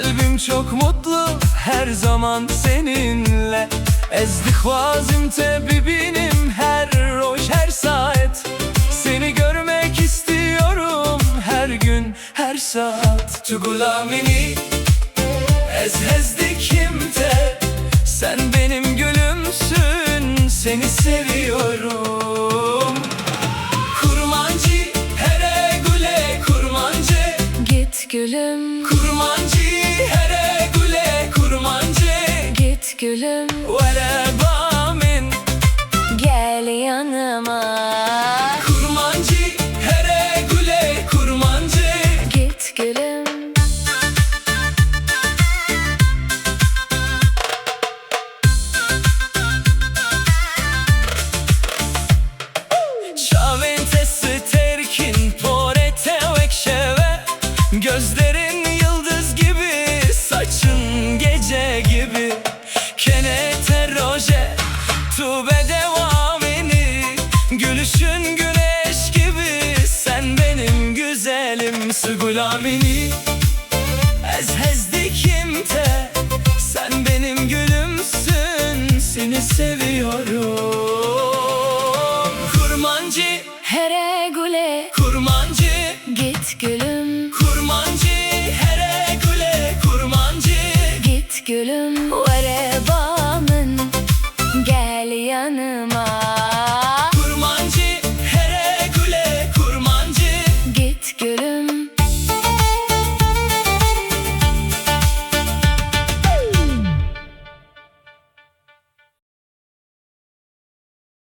Kalbim çok mutlu her zaman seninle. Ezdik vazim tebibinim her roj her saat. Seni görmek istiyorum her gün her saat. Tu gulamini ezdik kimte. Sen benim gülümsün, seni seviyorum. Kurmancı here güle kurmancı. Git gülüm, Kurmancı here güle kurmancı. git gülüm, Vere bamin. gel yanıma. Kurmancı here güle kurmancı. Git gülüm, Şavente sterkin porete vekşeve. Gözlerin yıldız gibi, saçın gece gibi. Kenete roje, tu be devamini. Gülüşün güneş gibi, sen benim güzelim. Sugulamini ezdik kimte. Sen benim gülümsün, seni seviyorum.